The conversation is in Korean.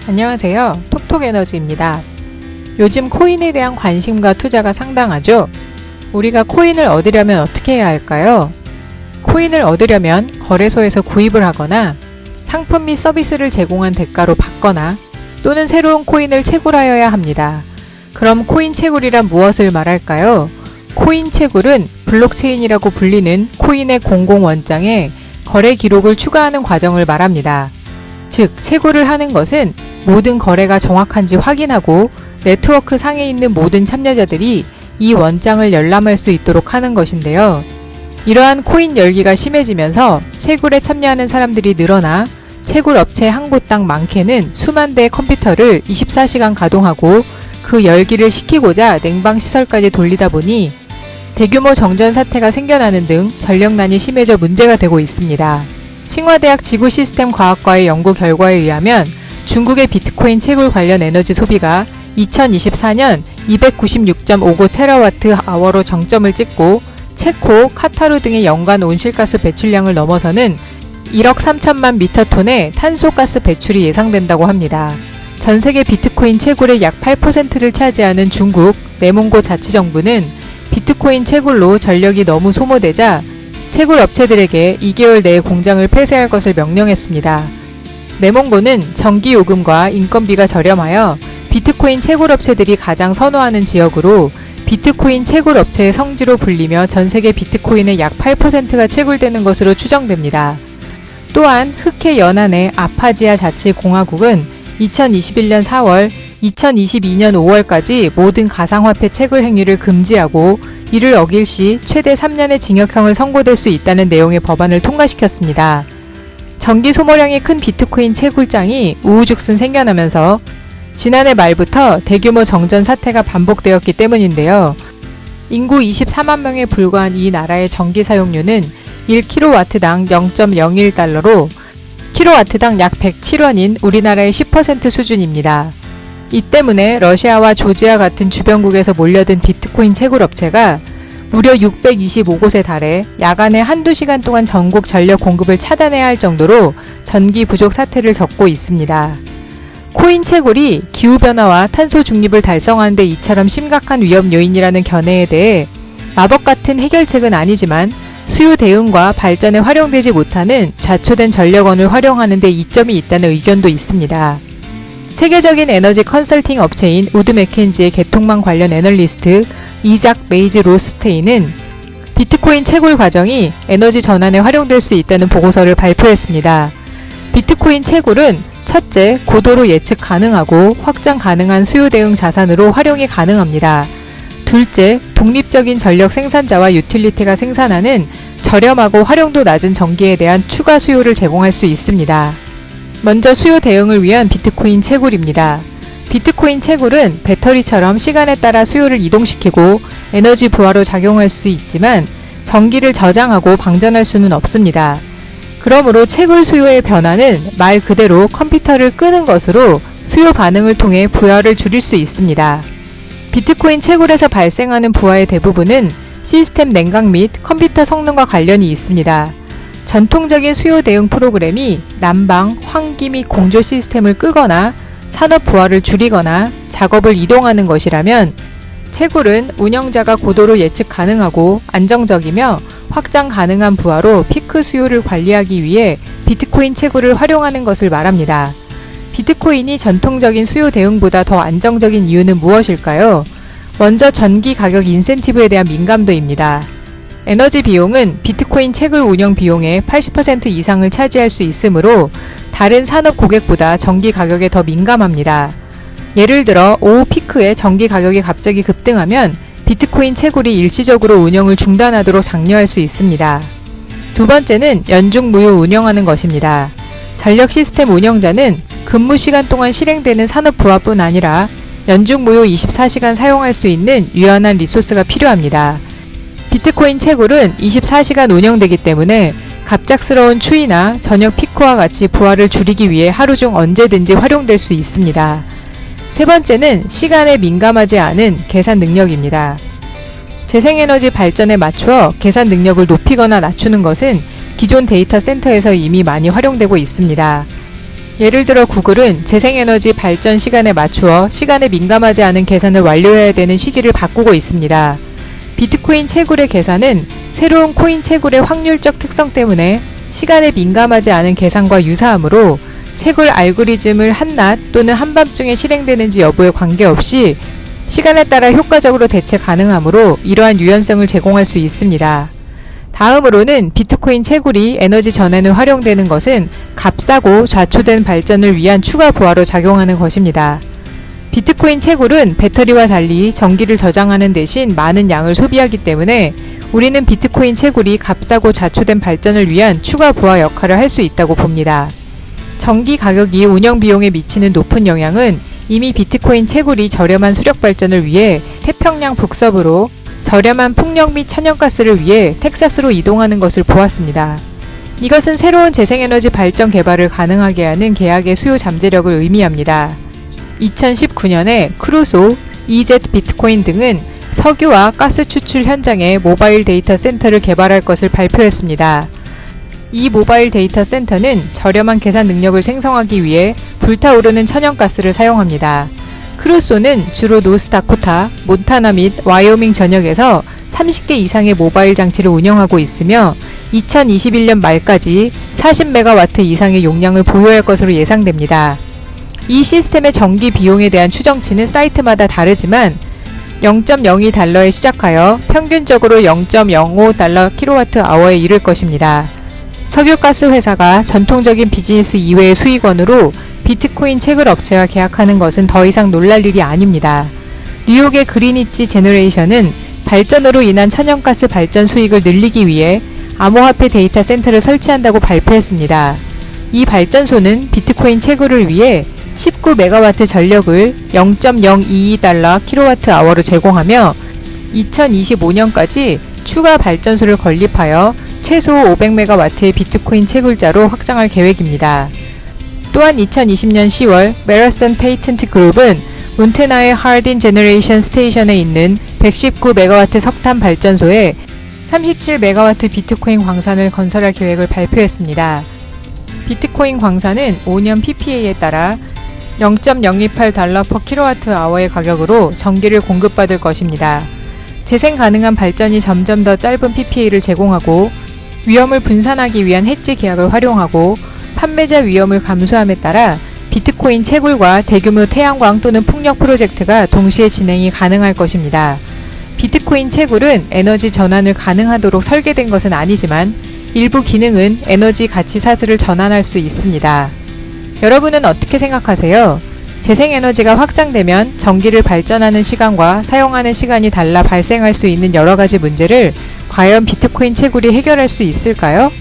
안녕하세요. 톡톡에너지입니다. 요즘 코인에 대한 관심과 투자가 상당하죠? 우리가 코인을 얻으려면 어떻게 해야 할까요? 코인을 얻으려면 거래소에서 구입을 하거나 상품 및 서비스를 제공한 대가로 받거나 또는 새로운 코인을 채굴하여야 합니다. 그럼 코인 채굴이란 무엇을 말할까요? 코인 채굴은 블록체인이라고 불리는 코인의 공공원장에 거래 기록을 추가하는 과정을 말합니다. 즉, 채굴을 하는 것은 모든 거래가 정확한지 확인하고 네트워크 상에 있는 모든 참여자들이 이 원장을 열람할 수 있도록 하는 것인데요. 이러한 코인 열기가 심해지면서 채굴에 참여하는 사람들이 늘어나 채굴 업체 한 곳당 많게는 수만 대의 컴퓨터를 24시간 가동하고 그 열기를 식히고자 냉방시설까지 돌리다 보니 대규모 정전 사태가 생겨나는 등 전력난이 심해져 문제가 되고 있습니다. 칭화대학 지구시스템과학과의 연구 결과에 의하면 중국의 비트코인 채굴 관련 에너지 소비가 2024년 296.59TWh로 정점을 찍고 체코, 카타르 등의 연간 온실가스 배출량을 넘어서는 1억 3천만 미터톤의 탄소가스 배출이 예상된다고 합니다. 전 세계 비트코인 채굴의 약 8%를 차지하는 중국 내몽고 자치정부는 비트코인 채굴로 전력이 너무 소모되자 채굴 업체들에게 2개월 내에 공장을 폐쇄할 것을 명령했습니다. 내몽고는 전기요금과 인건비가 저렴하여 비트코인 채굴 업체들이 가장 선호하는 지역으로 비트코인 채굴 업체의 성지로 불리며 전 세계 비트코인의 약 8%가 채굴되는 것으로 추정됩니다. 또한 흑해 연안의 아파지아 자치공화국은 2021년 4월, 2022년 5월까지 모든 가상화폐 채굴 행위를 금지하고 이를 어길 시 최대 3년의 징역형을 선고될 수 있다는 내용의 법안을 통과시켰습니다. 전기 소모량이 큰 비트코인 채굴장이 우후죽순 생겨나면서 지난해 말부터 대규모 정전 사태가 반복되었기 때문인데요. 인구 24만 명에 불과한 이 나라의 전기 사용료는 1kW당 0.01달러로 킬로와트당 약 107원인 우리나라의 10% 수준입니다. 이 때문에 러시아와 조지아 같은 주변국에서 몰려든 비트코인 채굴 업체가 무려 625곳에 달해 야간에 한두 시간 동안 전국 전력 공급을 차단해야 할 정도로 전기 부족 사태를 겪고 있습니다. 코인 채굴이 기후변화와 탄소 중립을 달성하는 데 이처럼 심각한 위험 요인이라는 견해에 대해 마법 같은 해결책은 아니지만 수요 대응과 발전에 활용되지 못하는 좌초된 전력원을 활용하는 데 이점이 있다는 의견도 있습니다. 세계적인 에너지 컨설팅 업체인 우드 맥켄지의 개통망 관련 애널리스트 이작 메이즈 로스테인은 비트코인 채굴 과정이 에너지 전환에 활용될 수 있다는 보고서를 발표했습니다. 비트코인 채굴은 첫째, 고도로 예측 가능하고 확장 가능한 수요 대응 자산으로 활용이 가능합니다. 둘째, 독립적인 전력 생산자와 유틸리티가 생산하는 저렴하고 활용도 낮은 전기에 대한 추가 수요를 제공할 수 있습니다. 먼저 수요 대응을 위한 비트코인 채굴입니다. 비트코인 채굴은 배터리처럼 시간에 따라 수요를 이동시키고 에너지 부하로 작용할 수 있지만 전기를 저장하고 방전할 수는 없습니다. 그러므로 채굴 수요의 변화는 말 그대로 컴퓨터를 끄는 것으로 수요 반응을 통해 부하를 줄일 수 있습니다. 비트코인 채굴에서 발생하는 부하의 대부분은 시스템 냉각 및 컴퓨터 성능과 관련이 있습니다. 전통적인 수요 대응 프로그램이 난방, 환기 및 공조 시스템을 끄거나 산업 부하를 줄이거나 작업을 이동하는 것이라면 채굴은 운영자가 고도로 예측 가능하고 안정적이며 확장 가능한 부하로 피크 수요를 관리하기 위해 비트코인 채굴을 활용하는 것을 말합니다. 비트코인이 전통적인 수요 대응보다 더 안정적인 이유는 무엇일까요? 먼저 전기 가격 인센티브에 대한 민감도입니다. 에너지 비용은 비트코인 채굴 운영 비용의 80% 이상을 차지할 수 있으므로 다른 산업 고객보다 전기 가격에 더 민감합니다. 예를 들어 오후 피크에 전기 가격이 갑자기 급등하면 비트코인 채굴이 일시적으로 운영을 중단하도록 장려할 수 있습니다. 두 번째는 연중 무휴 운영하는 것입니다. 전력 시스템 운영자는 근무 시간 동안 실행되는 산업 부하뿐 아니라 연중 무휴 24시간 사용할 수 있는 유연한 리소스가 필요합니다. 비트코인 채굴은 24시간 운영되기 때문에 갑작스러운 추위나 저녁 피크와 같이 부하를 줄이기 위해 하루 중 언제든지 활용될 수 있습니다. 세 번째는 시간에 민감하지 않은 계산 능력입니다. 재생에너지 발전에 맞추어 계산 능력을 높이거나 낮추는 것은 기존 데이터 센터에서 이미 많이 활용되고 있습니다. 예를 들어 구글은 재생에너지 발전 시간에 맞추어 시간에 민감하지 않은 계산을 완료해야 되는 시기를 바꾸고 있습니다. 비트코인 채굴의 계산은 새로운 코인 채굴의 확률적 특성 때문에 시간에 민감하지 않은 계산과 유사하므로 채굴 알고리즘을 한낮 또는 한밤중에 실행되는지 여부에 관계없이 시간에 따라 효과적으로 대체 가능하므로 이러한 유연성을 제공할 수 있습니다. 다음으로는 비트코인 채굴이 에너지 전환에 활용되는 것은 값싸고 좌초된 발전을 위한 추가 부하로 작용하는 것입니다. 비트코인 채굴은 배터리와 달리 전기를 저장하는 대신 많은 양을 소비하기 때문에 우리는 비트코인 채굴이 값싸고 좌초된 발전을 위한 추가 부하 역할을 할 수 있다고 봅니다. 전기 가격이 운영 비용에 미치는 높은 영향은 이미 비트코인 채굴이 저렴한 수력 발전을 위해 태평양 북서부로 저렴한 풍력 및 천연가스를 위해 텍사스로 이동하는 것을 보았습니다. 이것은 새로운 재생에너지 발전 개발을 가능하게 하는 계약의 수요 잠재력을 의미합니다. 2019년에 크루소, EZ 비트코인 등은 석유와 가스 추출 현장에 모바일 데이터 센터를 개발할 것을 발표했습니다. 이 모바일 데이터 센터는 저렴한 계산 능력을 생성하기 위해 불타오르는 천연가스를 사용합니다. 크루소는 주로 노스다코타, 몬타나 및 와이오밍 전역에서 30개 이상의 모바일 장치를 운영하고 있으며 2021년 말까지 40메가와트 이상의 용량을 보유할 것으로 예상됩니다. 이 시스템의 전기 비용에 대한 추정치는 사이트마다 다르지만 0.02달러에 시작하여 평균적으로 0.05달러 kWh에 이를 것입니다. 석유가스 회사가 전통적인 비즈니스 이외의 수익원으로 비트코인 채굴 업체와 계약하는 것은 더 이상 놀랄 일이 아닙니다. 뉴욕의 그리니치 제너레이션은 발전으로 인한 천연가스 발전 수익을 늘리기 위해 암호화폐 데이터 센터를 설치한다고 발표했습니다. 이 발전소는 비트코인 채굴을 위해 19메가와트 전력을 0.022달러 kWh로 제공하며 2025년까지 추가 발전소를 건립하여 최소 500메가와트의 비트코인 채굴자로 확장할 계획입니다. 또한 2020년 10월 메라선 페이턴트 그룹은 몬태나의 하딘 제너레이션 스테이션에 있는 119메가와트 석탄 발전소에 37메가와트 비트코인 광산을 건설할 계획을 발표했습니다. 비트코인 광산은 5년 PPA에 따라 0.028달러 per kWh의 가격으로 전기를 공급받을 것입니다. 재생 가능한 발전이 점점 더 짧은 PPA를 제공하고 위험을 분산하기 위한 해지 계약을 활용하고 판매자 위험을 감수함에 따라 비트코인 채굴과 대규모 태양광 또는 풍력 프로젝트가 동시에 진행이 가능할 것입니다. 비트코인 채굴은 에너지 전환을 가능하도록 설계된 것은 아니지만 일부 기능은 에너지 가치 사슬을 전환할 수 있습니다. 여러분은 어떻게 생각하세요? 재생에너지가 확장되면 전기를 발전하는 시간과 사용하는 시간이 달라 발생할 수 있는 여러 가지 문제를 과연 비트코인 채굴이 해결할 수 있을까요?